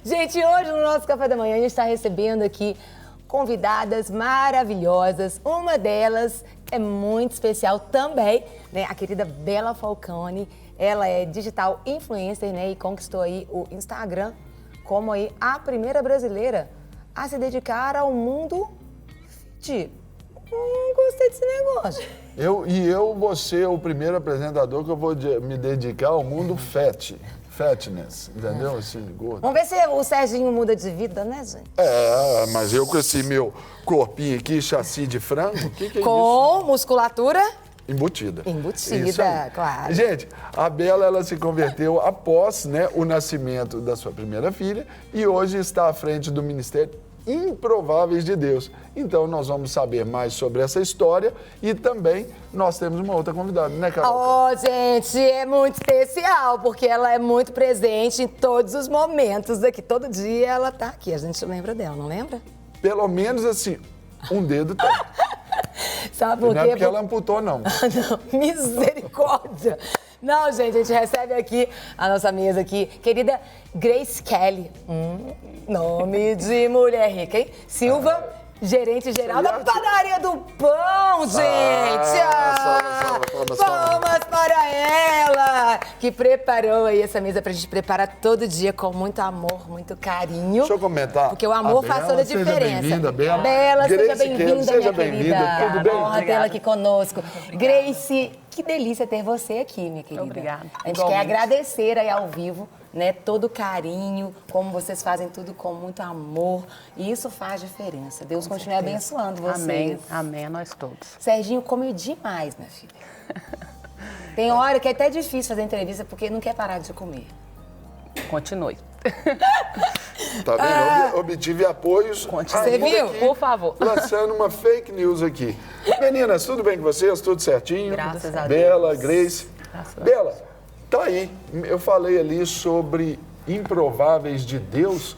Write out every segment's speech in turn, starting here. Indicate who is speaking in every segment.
Speaker 1: Gente, hoje no nosso café da manhã a gente está recebendo aqui convidadas maravilhosas. Uma delas é muito especial também, né? A querida Bela Falcone. Ela é digital influencer, né? E conquistou aí o Instagram como aí a primeira brasileira a se dedicar ao mundo fit. Gostei desse negócio.
Speaker 2: Eu vou ser o primeiro apresentador que eu vou me dedicar ao mundo fatness, entendeu? Assim, gordo.
Speaker 1: Vamos ver se o Serginho muda de vida, né, gente?
Speaker 2: Mas eu com esse meu corpinho aqui, chassi de frango, o que é isso?
Speaker 1: Com musculatura
Speaker 2: Embutida.
Speaker 1: embutida, claro.
Speaker 2: Gente, a Bela, ela se converteu após, né, o nascimento da sua primeira filha e hoje está à frente do Ministério Improváveis de Deus. Então, nós vamos saber mais sobre essa história e também nós temos uma outra convidada, né, Carol?
Speaker 1: Gente, é muito especial, porque ela é muito presente em todos os momentos aqui. Todo dia ela tá aqui. A gente lembra dela, não lembra?
Speaker 2: Pelo menos, assim, um dedo tem.
Speaker 1: Sabe por quê?
Speaker 2: Não é porque ela amputou, não.
Speaker 1: Não, misericórdia. Não, gente, a gente recebe aqui a nossa mesa aqui, querida Grace Kelly. Nome de mulher rica, hein? Silva, gerente geral da Padaria do Pão, gente! Palmas para ela! Que preparou aí essa mesa pra gente preparar todo dia com muito amor, muito carinho.
Speaker 2: Deixa eu comentar.
Speaker 1: Porque o amor faz toda a diferença.
Speaker 2: Seja bem-vinda, Bela.
Speaker 1: Bela, seja
Speaker 2: Grace
Speaker 1: bem-vinda, minha
Speaker 2: seja bem-vinda.
Speaker 1: querida.
Speaker 2: Tudo bem?
Speaker 1: Honra tê-la aqui conosco. Grace, que delícia ter você aqui, minha querida.
Speaker 3: Obrigada.
Speaker 1: A gente quer agradecer aí ao vivo, né, todo o carinho, como vocês fazem tudo com muito amor. E isso faz diferença. Deus continue abençoando vocês.
Speaker 3: Amém, amém a nós todos.
Speaker 1: Serginho come demais, minha filha. Tem hora que é até difícil fazer entrevista porque não quer parar de comer.
Speaker 3: Continue.
Speaker 2: Tá vendo? Obtive apoios.
Speaker 1: Você viu?
Speaker 3: Por favor.
Speaker 2: Lançando uma fake news aqui. Meninas, tudo bem com vocês? Tudo certinho?
Speaker 3: Graças a Deus.
Speaker 2: Bela, Grace.
Speaker 3: Graças a
Speaker 2: Bela, tá aí. Eu falei ali sobre improváveis de Deus.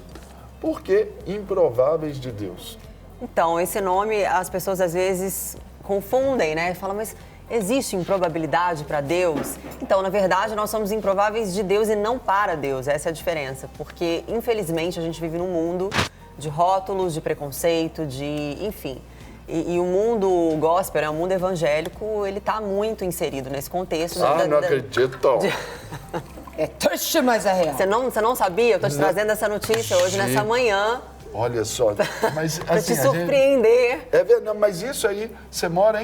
Speaker 2: Por que improváveis de Deus?
Speaker 4: Então, esse nome as pessoas às vezes confundem, né? Falam, mas existe improbabilidade para Deus? Então, na verdade, nós somos improváveis de Deus e não para Deus. Essa é a diferença. Porque, infelizmente, a gente vive num mundo de rótulos, de preconceito, enfim. E o mundo gospel, né, o mundo evangélico, ele está muito inserido nesse contexto.
Speaker 2: Não acredito.
Speaker 1: É tuxa, mas é real.
Speaker 4: Você não sabia? Eu estou te trazendo essa notícia hoje, nessa manhã.
Speaker 2: Olha só. Mas,
Speaker 4: Para
Speaker 2: assim,
Speaker 4: te surpreender.
Speaker 2: É verdade, mas isso aí, você mora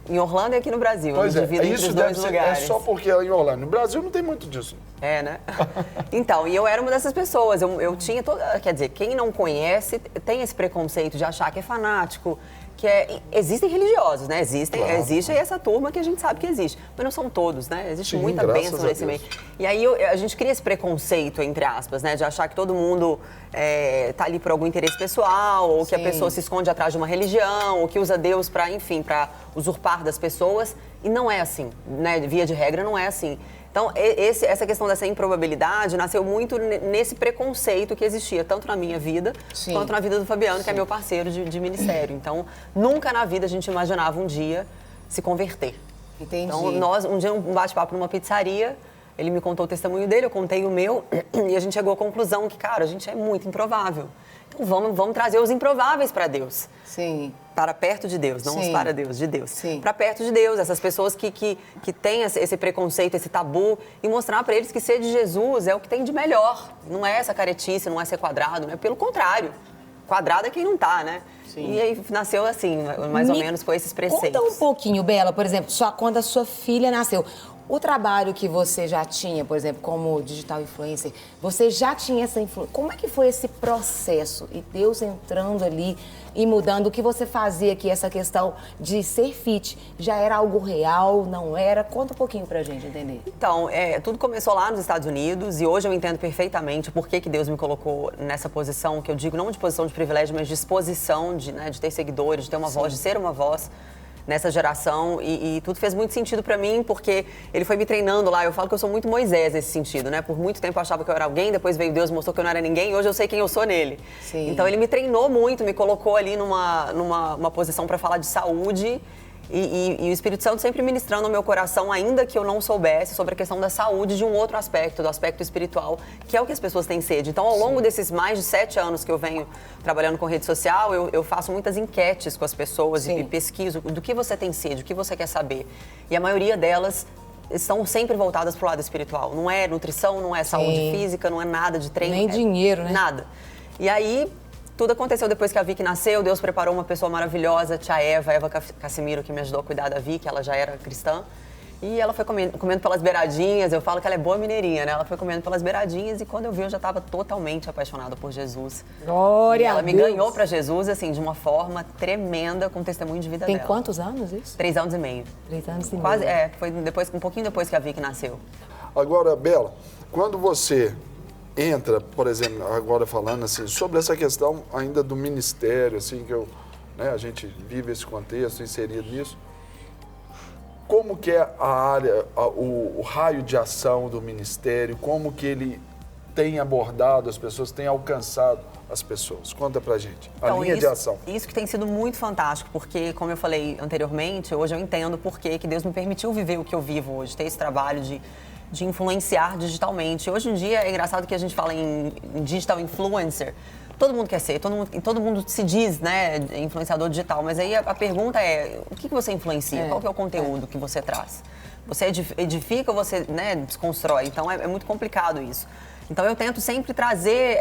Speaker 4: Em Orlando e aqui no Brasil.
Speaker 2: Pois
Speaker 4: eu
Speaker 2: é,
Speaker 4: divido entre
Speaker 2: isso
Speaker 4: os
Speaker 2: deve
Speaker 4: dois
Speaker 2: ser,
Speaker 4: lugares.
Speaker 2: é só porque é em Orlando. No Brasil não tem muito disso.
Speaker 4: É, né? Então, e eu era uma dessas pessoas. Eu tinha quer dizer, quem não conhece tem esse preconceito de achar que é fanático, existem religiosos, né? Existe aí essa turma que a gente sabe que existe. Mas não são todos, né? Existe muita bênção nesse meio. E aí a gente cria esse preconceito, entre aspas, né? De achar que todo mundo tá ali por algum interesse pessoal, ou que a pessoa se esconde atrás de uma religião, ou que usa Deus para, enfim, para usurpar das pessoas. E não é assim, né? Via de regra, não é assim. Então, essa questão dessa improbabilidade nasceu muito nesse preconceito que existia, tanto na minha vida, quanto na vida do Fabiano, que é meu parceiro de ministério. Então, nunca na vida a gente imaginava um dia se converter.
Speaker 1: Entendi.
Speaker 4: Então, um dia, um bate-papo numa pizzaria, ele me contou o testemunho dele, eu contei o meu, e a gente chegou à conclusão que, cara, a gente é muito improvável. Então, vamos trazer os improváveis para Deus.
Speaker 1: Sim.
Speaker 4: Para perto de Deus, não os para Deus, de Deus.
Speaker 1: Sim.
Speaker 4: Para perto de Deus, essas pessoas que têm esse preconceito, esse tabu, e mostrar para eles que ser de Jesus é o que tem de melhor. Não é essa caretice, não é ser quadrado, né? Pelo contrário. Quadrado é quem não tá, né? Sim. E aí nasceu assim, mais ou menos com esses preceitos.
Speaker 1: Conta um pouquinho, Bela, por exemplo, quando a sua filha nasceu. O trabalho que você já tinha, por exemplo, como digital influencer, você já tinha essa influência. Como é que foi esse processo? E Deus entrando ali e mudando o que você fazia aqui, essa questão de ser fit. Já era algo real, não era? Conta um pouquinho pra gente entender.
Speaker 4: Então, tudo começou lá nos Estados Unidos e hoje eu entendo perfeitamente por que Deus me colocou nessa posição, que eu digo não de posição de privilégio, mas de exposição, de ter seguidores, de ter uma voz, de ser uma voz nessa geração e tudo fez muito sentido pra mim, porque ele foi me treinando lá. Eu falo que eu sou muito Moisés nesse sentido, né? Por muito tempo eu achava que eu era alguém, depois veio Deus, mostrou que eu não era ninguém, e hoje eu sei quem eu sou nele. Sim. Então ele me treinou muito, me colocou ali numa posição pra falar de saúde E o Espírito Santo sempre ministrando no meu coração, ainda que eu não soubesse, sobre a questão da saúde de um outro aspecto, do aspecto espiritual, que é o que as pessoas têm sede. Então, ao longo desses mais de 7 anos que eu venho trabalhando com rede social, eu faço muitas enquetes com as pessoas e pesquiso do que você tem sede, o que você quer saber. E a maioria delas estão sempre voltadas para o lado espiritual. Não é nutrição, não é saúde física, não é nada de treino.
Speaker 1: Nem dinheiro, né?
Speaker 4: Nada. E aí, tudo aconteceu depois que a Vicky nasceu. Deus preparou uma pessoa maravilhosa, tia Eva Cassimiro, que me ajudou a cuidar da Vicky. Ela já era cristã. E ela foi comendo pelas beiradinhas. Eu falo que ela é boa mineirinha, né? Ela foi comendo pelas beiradinhas e quando eu vi, eu já estava totalmente apaixonada por Jesus.
Speaker 1: Glória
Speaker 4: e ela
Speaker 1: a
Speaker 4: me
Speaker 1: Deus.
Speaker 4: ganhou para Jesus, assim, de uma forma tremenda, com testemunho de vida
Speaker 1: Tem
Speaker 4: dela.
Speaker 1: quantos anos isso?
Speaker 4: 3 anos e meio.
Speaker 1: 3 anos e meio.
Speaker 4: Quase, foi um pouquinho depois que a Vicky nasceu.
Speaker 2: Agora, Bela, quando você entra, por exemplo, agora falando assim, sobre essa questão ainda do ministério, assim, que a gente vive esse contexto, inserido nisso, como que é a área, o raio de ação do ministério, como que ele tem abordado as pessoas, tem alcançado as pessoas? Conta pra gente, a linha de ação.
Speaker 4: Isso que tem sido muito fantástico, porque, como eu falei anteriormente, hoje eu entendo por que Deus me permitiu viver o que eu vivo hoje, ter esse trabalho de influenciar digitalmente. Hoje em dia é engraçado que a gente fala em digital influencer. Todo mundo quer ser, todo mundo se diz, né, influenciador digital, mas aí a pergunta é, o que você influencia? Qual que é o conteúdo que você traz? Você edifica ou você, né, desconstrói? Então é muito complicado isso. Então eu tento sempre trazer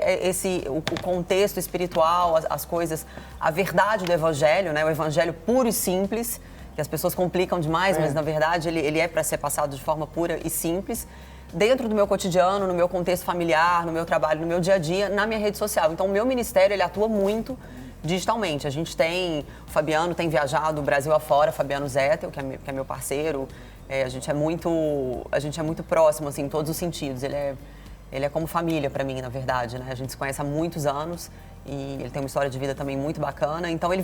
Speaker 4: o contexto espiritual, as coisas, a verdade do evangelho, né, o evangelho puro e simples, que as pessoas complicam demais, mas na verdade ele é para ser passado de forma pura e simples, dentro do meu cotidiano, no meu contexto familiar, no meu trabalho, no meu dia a dia, na minha rede social. Então o meu ministério, ele atua muito digitalmente. A gente tem, o Fabiano tem viajado o Brasil afora, Fabiano Zettel, que é meu parceiro, a gente é muito próximo, assim, em todos os sentidos. Ele é como família para mim, na verdade, né? A gente se conhece há muitos anos e ele tem uma história de vida também muito bacana. Então ele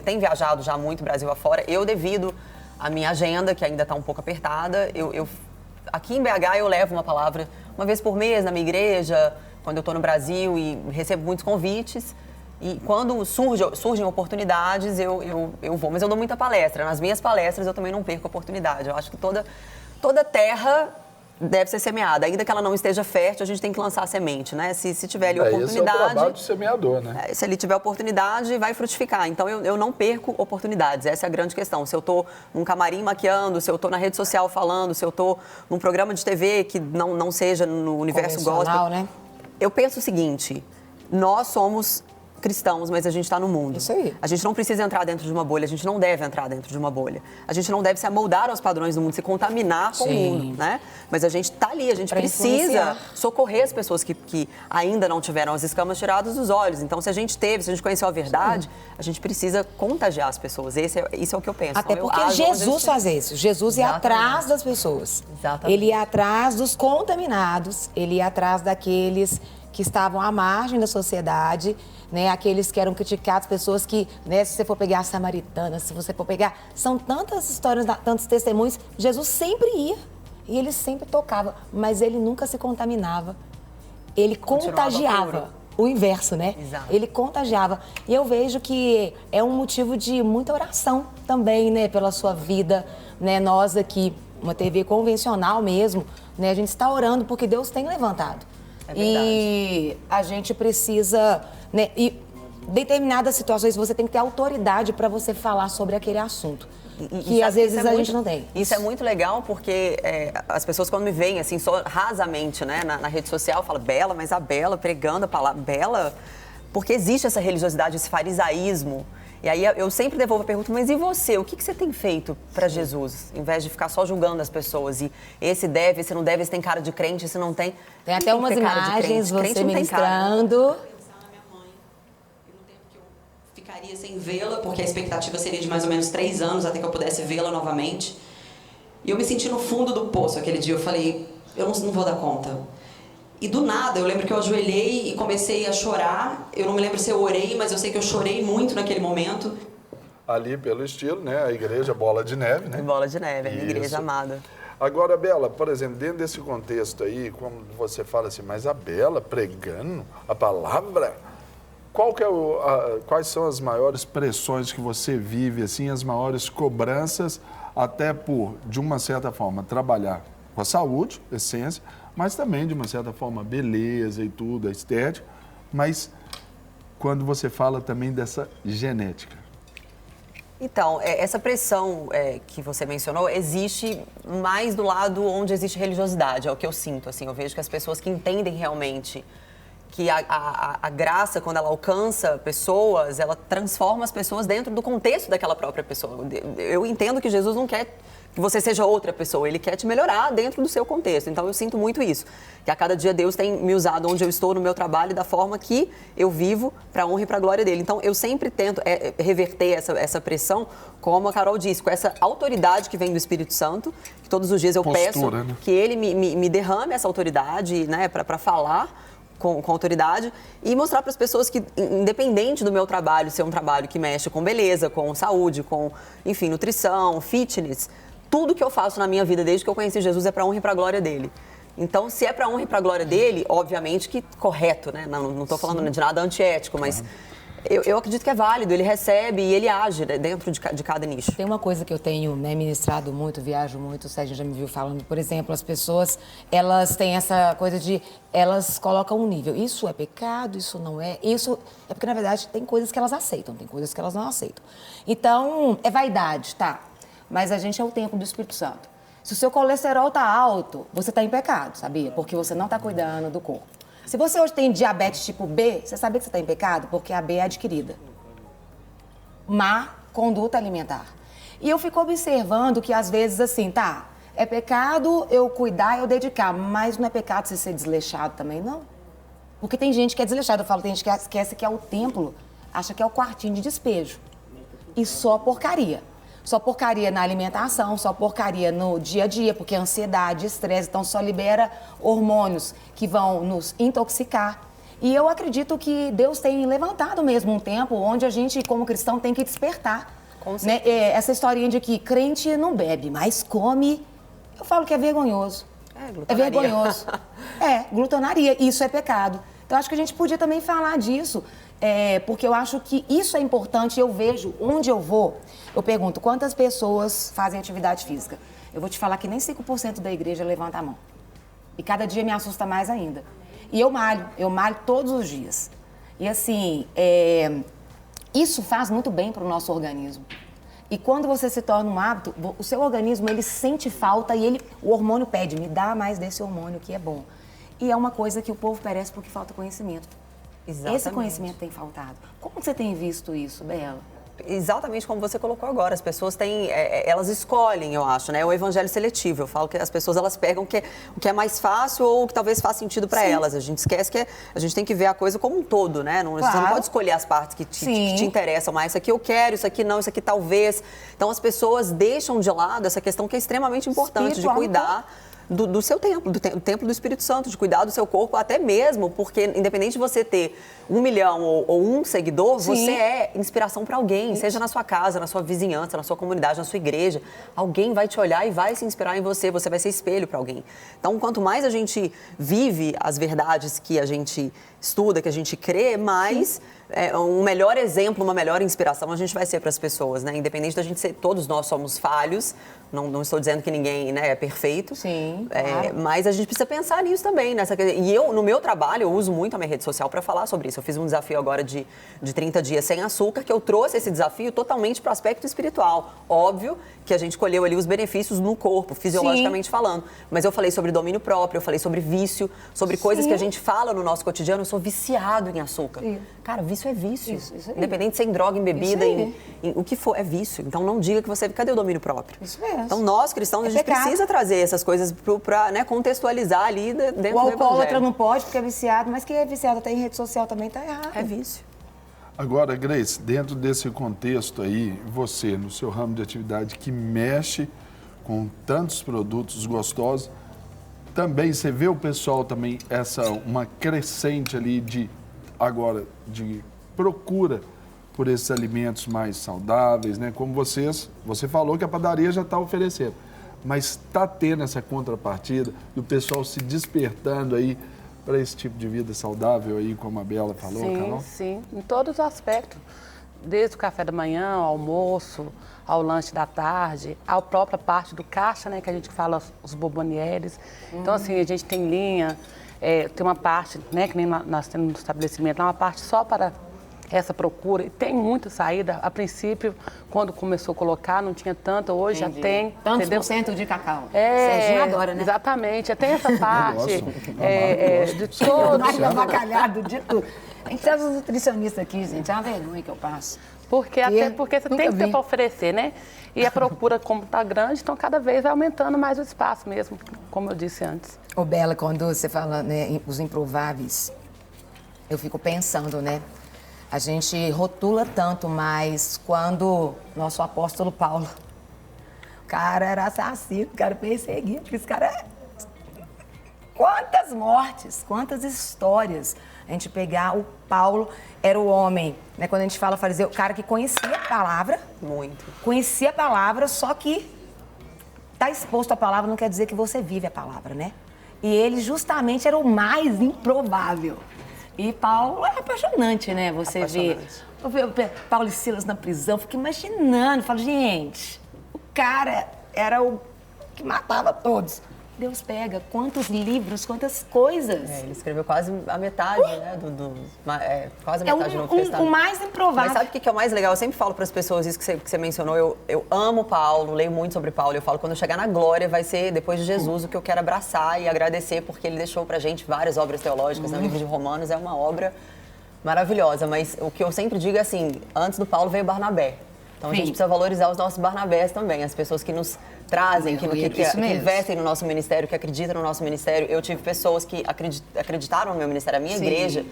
Speaker 4: tem viajado já muito Brasil afora. Eu, devido à minha agenda, que ainda está um pouco apertada, aqui em BH eu levo uma palavra uma vez por mês na minha igreja, quando eu estou no Brasil e recebo muitos convites. E quando surgem oportunidades, eu vou. Mas eu dou muita palestra. Nas minhas palestras eu também não perco oportunidade. Eu acho que toda terra deve ser semeada. Ainda que ela não esteja fértil, a gente tem que lançar a semente, né? Se tiver ali oportunidade...
Speaker 2: Esse é o trabalho do semeador, né?
Speaker 4: Se ali tiver oportunidade, vai frutificar. Então, eu não perco oportunidades. Essa é a grande questão. Se eu estou num camarim maquiando, se eu estou na rede social falando, se eu estou num programa de TV que não seja no universo gospel...
Speaker 1: né?
Speaker 4: Eu penso o seguinte, nós somos cristãos, mas a gente está no mundo.
Speaker 1: Isso aí.
Speaker 4: A gente não precisa entrar dentro de uma bolha, a gente não deve entrar dentro de uma bolha. A gente não deve se amoldar aos padrões do mundo, se contaminar com o mundo, né? Mas a gente está ali, a gente precisa socorrer as pessoas que ainda não tiveram as escamas tiradas dos olhos. Então, se a gente conheceu a verdade, a gente precisa contagiar as pessoas. Isso é o que eu penso.
Speaker 1: Até
Speaker 4: então,
Speaker 1: porque Jesus faz isso. Jesus ia atrás das pessoas.
Speaker 4: Exatamente.
Speaker 1: Ele ia atrás dos contaminados, ele ia atrás daqueles que estavam à margem da sociedade, né? Aqueles que eram criticados, pessoas que, né, se você for pegar a samaritana, se você for pegar... São tantas histórias, tantos testemunhos. Jesus sempre ia e ele sempre tocava, mas ele nunca se contaminava. Ele contagiava. O inverso, né?
Speaker 4: Exato.
Speaker 1: Ele contagiava. E eu vejo que é um motivo de muita oração também, né? Pela sua vida, né? Nós aqui, uma TV convencional mesmo, né? A gente está orando porque Deus tem levantado.
Speaker 4: É verdade.
Speaker 1: E a gente precisa, né? E determinadas situações você tem que ter autoridade para você falar sobre aquele assunto. Que às vezes a gente não tem.
Speaker 4: Isso é muito legal porque as pessoas quando me veem assim, só rasamente, né, na rede social, falam, Bela, mas a Bela pregando a palavra, Bela, porque existe essa religiosidade, esse farisaísmo. E aí eu sempre devolvo a pergunta, mas e você? O que você tem feito para Jesus? Em vez de ficar só julgando as pessoas. E esse deve, esse não deve, esse tem cara de crente, esse não tem.
Speaker 1: Tem até umas imagens, você ministrando.
Speaker 5: Ficaria sem vê-la, porque a expectativa seria de mais ou menos 3 anos até que eu pudesse vê-la novamente. E eu me senti no fundo do poço aquele dia. Eu falei, eu não vou dar conta. E do nada, eu lembro que eu ajoelhei e comecei a chorar. Eu não me lembro se eu orei, mas eu sei que eu chorei muito naquele momento.
Speaker 2: Ali, pelo estilo, né? A igreja Bola de Neve, né?
Speaker 4: Bola de Neve, a minha igreja amada.
Speaker 2: Agora, Bela, por exemplo, dentro desse contexto aí, como você fala assim, mas a Bela pregando a palavra... quais são as maiores pressões que você vive, assim, as maiores cobranças, até por, de uma certa forma, trabalhar com a saúde, essência, mas também, de uma certa forma, beleza e tudo, a estética, mas quando você fala também dessa genética?
Speaker 4: Então, essa pressão que você mencionou existe mais do lado onde existe religiosidade, é o que eu sinto, assim, eu vejo que as pessoas que entendem realmente que a graça, quando ela alcança pessoas, ela transforma as pessoas dentro do contexto daquela própria pessoa. Eu entendo que Jesus não quer que você seja outra pessoa, Ele quer te melhorar dentro do seu contexto. Então, eu sinto muito isso, que a cada dia Deus tem me usado onde eu estou no meu trabalho da forma que eu vivo para a honra e para a glória dEle. Então, eu sempre tento reverter essa pressão, como a Carol disse, com essa autoridade que vem do Espírito Santo, que todos os dias eu peço, né, que Ele me derrame essa autoridade, né, para falar com autoridade e mostrar para as pessoas que, independente do meu trabalho, ser um trabalho que mexe com beleza, com saúde, com, enfim, nutrição, fitness, tudo que eu faço na minha vida desde que eu conheci Jesus é para a honra e para a glória dele. Então, se é para a honra e para a glória dele, obviamente que correto, né? Não estou falando de nada antiético, mas eu acredito que é válido, ele recebe e ele age, né, dentro de cada nicho.
Speaker 1: Tem uma coisa que eu tenho, né, ministrado muito, viajo muito, o Sérgio já me viu falando, por exemplo, as pessoas, elas têm essa coisa de, elas colocam um nível, isso é pecado, isso não é, isso é porque, na verdade, tem coisas que elas aceitam, tem coisas que elas não aceitam. Então, é vaidade, tá? Mas a gente é o templo do Espírito Santo. Se o seu colesterol tá alto, você tá em pecado, sabia? Porque você não tá cuidando do corpo. Se você hoje tem diabetes tipo B, você sabe que você está em pecado? Porque a B é adquirida. Má conduta alimentar. E eu fico observando que, às vezes, assim, tá, é pecado eu cuidar, eu dedicar, mas não é pecado você ser desleixado também, não. Porque tem gente que é desleixada, eu falo, tem gente que esquece que é o templo, acha que é o quartinho de despejo. E só porcaria. Só porcaria na alimentação, só porcaria no dia a dia, porque ansiedade, estresse, então só libera hormônios que vão nos intoxicar. E eu acredito que Deus tem levantado mesmo um tempo onde a gente, como cristão, tem que despertar.
Speaker 4: Com certeza.
Speaker 1: Né? Essa historinha de que crente não bebe, mas come, eu falo que é vergonhoso. É vergonhoso. Glutonaria, isso é pecado. Então, acho que a gente podia também falar disso. Porque eu acho que isso é importante, eu vejo onde eu vou, eu pergunto quantas pessoas fazem atividade física. Eu vou te falar que nem 5% da igreja levanta a mão. E cada dia me assusta mais ainda. E eu malho todos os dias. E assim, isso faz muito bem para o nosso organismo. E quando você se torna um hábito, o seu organismo, ele sente falta e o hormônio pede, me dá mais desse hormônio que é bom. E é uma coisa que o povo perece porque falta conhecimento. Exatamente. Esse conhecimento tem faltado. Como você tem visto isso, Bela?
Speaker 4: Exatamente como você colocou agora. As pessoas têm, elas escolhem, eu acho, né? O evangelho seletivo. Eu falo que as pessoas, elas pegam o que é mais fácil ou o que talvez faça sentido para elas. A gente esquece que a gente tem que ver a coisa como um todo, né? Você não pode escolher as partes que te interessam mais. Isso aqui eu quero, isso aqui não, isso aqui talvez. Então, as pessoas deixam de lado essa questão que é extremamente importante, de cuidar do seu templo, do templo do Espírito Santo, de cuidar do seu corpo, até mesmo porque, independente de você ter 1 milhão ou um seguidor, você é inspiração para alguém, seja na sua casa, na sua vizinhança, na sua comunidade, na sua igreja. Alguém vai te olhar e vai se inspirar em você, você vai ser espelho para alguém. Então, quanto mais a gente vive as verdades que a gente estuda, que a gente crê, mais um melhor exemplo, uma melhor inspiração a gente vai ser para as pessoas, né? Independente da gente ser, todos nós somos falhos, não estou dizendo que ninguém, né, é perfeito.
Speaker 1: Sim, claro.
Speaker 4: Mas a gente precisa pensar nisso também. E eu, no meu trabalho, eu uso muito a minha rede social para falar sobre isso. Eu fiz um desafio agora de 30 dias sem açúcar, que eu trouxe esse desafio totalmente para o aspecto espiritual. Óbvio que a gente colheu ali os benefícios no corpo, fisiologicamente falando. Mas eu falei sobre domínio próprio, eu falei sobre vício, sobre coisas que a gente fala no nosso cotidiano. Eu sou viciado em açúcar. Cara, vício é vício. Isso independente de ser em droga, em bebida, em o que for, é vício. Então não diga que você... Cadê o domínio próprio? Isso mesmo. Então nós, cristãos, a gente precisa trazer essas coisas para, né, contextualizar ali dentro do evangelho.
Speaker 1: O alcoólatra não pode porque é viciado, mas quem é viciado até em rede social também está errado.
Speaker 4: É vício.
Speaker 2: Agora, Grace, dentro desse contexto aí, você, no seu ramo de atividade que mexe com tantos produtos gostosos, também você vê o pessoal também, uma crescente ali de procura por esses alimentos mais saudáveis, né? Como você falou que a padaria já está oferecendo, mas está tendo essa contrapartida do pessoal se despertando aí para esse tipo de vida saudável aí, como a Bela falou,
Speaker 3: Sim,
Speaker 2: Carol?
Speaker 3: sim, em todos os aspectos. Desde o café da manhã, ao almoço, ao lanche da tarde, à própria parte do caixa, né, que a gente fala os bobonieres. Então, assim, a gente tem linha, tem uma parte, né, que nem nós temos no estabelecimento, uma parte só para essa procura. E tem muita saída. A princípio, quando começou a colocar, não tinha tanto, hoje já tem.
Speaker 1: Tantos
Speaker 3: entendeu?
Speaker 1: por cento de cacau.
Speaker 3: É,
Speaker 1: Serginho adora, né?
Speaker 3: Exatamente, tem essa parte de
Speaker 1: Todo
Speaker 3: todos.
Speaker 1: mundo avacalhado de tudo. A gente traz os nutricionistas aqui, gente. É uma vergonha que eu passo.
Speaker 3: Até porque você
Speaker 1: Nunca
Speaker 3: tem que ter
Speaker 1: vi.
Speaker 3: para oferecer, né? E a procura, como está grande, então cada vez vai aumentando mais o espaço mesmo, como eu disse antes.
Speaker 1: Ô, Bela, quando você fala, né, os improváveis, eu fico pensando, né? A gente rotula tanto, mas quando nosso apóstolo Paulo, o cara era assassino, o cara perseguido, esse cara... Quantas mortes, quantas histórias. A gente pegar o Paulo, era o homem, né? Quando a gente fala fariseu, o cara que conhecia a palavra.
Speaker 4: Muito.
Speaker 1: Conhecia a palavra, só que tá exposto à palavra não quer dizer que você vive a palavra, né? E ele justamente era o mais improvável. E Paulo é apaixonante, né? Você vê. Eu vi Paulo e Silas na prisão, fico imaginando, falo, gente, o cara era o que matava todos. Deus pega quantos livros, quantas coisas.
Speaker 4: Ele escreveu quase a metade, né? Quase a metade do Novo Testamento.
Speaker 1: O mais improvável.
Speaker 4: Mas sabe o que é o mais legal? Eu sempre falo para as pessoas isso que você mencionou. Eu amo Paulo, leio muito sobre Paulo. Eu falo, quando eu chegar na glória, vai ser depois de Jesus o que eu quero abraçar e agradecer, porque ele deixou pra gente várias obras teológicas. O livro de Romanos é uma obra maravilhosa. Mas o que eu sempre digo é assim, antes do Paulo veio Barnabé. Então a gente precisa valorizar os nossos Barnabés também, as pessoas que nos trazem, que investem no nosso ministério, que acreditam no nosso ministério. Eu tive pessoas que acreditaram no meu ministério, a minha igreja,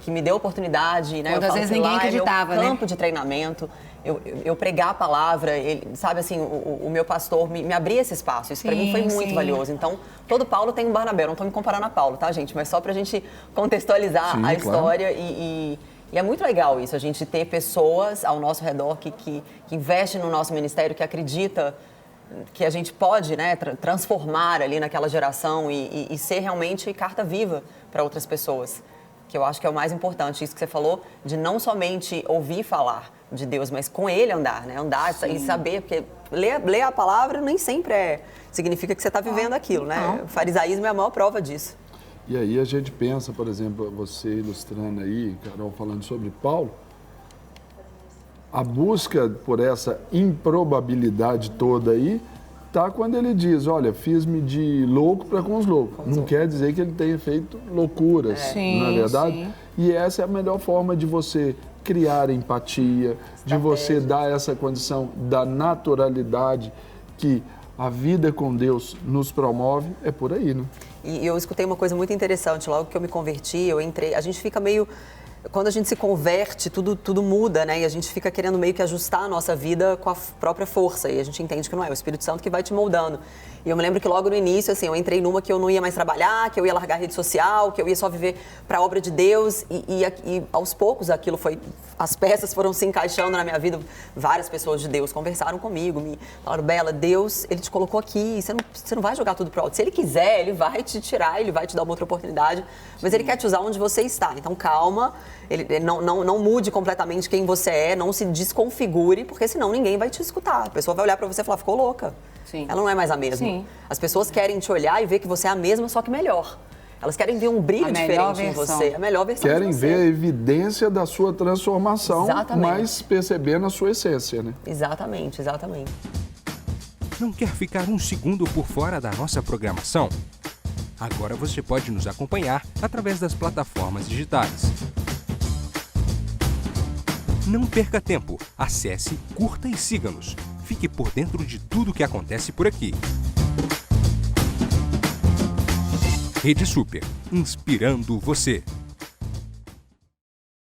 Speaker 4: que me deu oportunidade, né?
Speaker 1: Quantas vezes ninguém acreditava,
Speaker 4: né? Campo de treinamento, eu pregar a palavra, sabe assim, o meu pastor me abria esse espaço. Isso para mim foi muito valioso. Então, todo Paulo tem um Barnabé. Eu não estou me comparando a Paulo, tá, gente? Mas só para a gente contextualizar a história e é muito legal isso, a gente ter pessoas ao nosso redor que investem no nosso ministério, que acredita que a gente pode, né, transformar ali naquela geração e ser realmente carta viva para outras pessoas. Que eu acho que é o mais importante, isso que você falou, de não somente ouvir falar de Deus, mas com Ele andar, né? Andar e saber, porque ler a palavra nem sempre significa que você está vivendo aquilo, né? O farisaísmo é a maior prova disso.
Speaker 2: E aí a gente pensa, por exemplo, você ilustrando aí, Carol, falando sobre Paulo, a busca por essa improbabilidade toda aí está quando ele diz, olha, fiz-me de louco para com os loucos. Não quer dizer que ele tenha feito loucuras, não é verdade? Sim. E essa é a melhor forma de você criar empatia, de você dar essa condição da naturalidade que a vida com Deus nos promove, é por aí, né?
Speaker 4: E eu escutei uma coisa muito interessante, logo que eu me converti, a gente fica meio... Quando a gente se converte, tudo muda, né? E a gente fica querendo meio que ajustar a nossa vida com a própria força. E a gente entende que não é o Espírito Santo que vai te moldando. E eu me lembro que logo no início, assim, eu entrei numa que eu não ia mais trabalhar, que eu ia largar a rede social, que eu ia só viver para a obra de Deus. E aos poucos aquilo foi... As peças foram se encaixando na minha vida. Várias pessoas de Deus conversaram comigo, me falaram, Bela, Deus, Ele te colocou aqui, você não vai jogar tudo pro alto. Se Ele quiser, Ele vai te tirar, Ele vai te dar uma outra oportunidade. Mas Ele quer te usar onde você está. Então, calma. Ele não mude completamente quem você é, não se desconfigure, porque senão ninguém vai te escutar. A pessoa vai olhar pra você e falar, ficou louca.
Speaker 1: Sim.
Speaker 4: Ela não é mais a mesma.
Speaker 1: Sim.
Speaker 4: As pessoas querem te olhar e ver que você é a mesma, só que melhor. Elas querem ver um brilho diferente em você, a melhor versão
Speaker 2: Querem
Speaker 4: de você.
Speaker 2: ver a evidência da sua transformação, mas percebendo a sua essência, né?
Speaker 4: Exatamente, exatamente.
Speaker 6: Não quer ficar um segundo por fora da nossa programação? Agora você pode nos acompanhar através das plataformas digitais. Não perca tempo. Acesse, curta e siga-nos. Fique por dentro de tudo que acontece por aqui. Rede Super, inspirando você.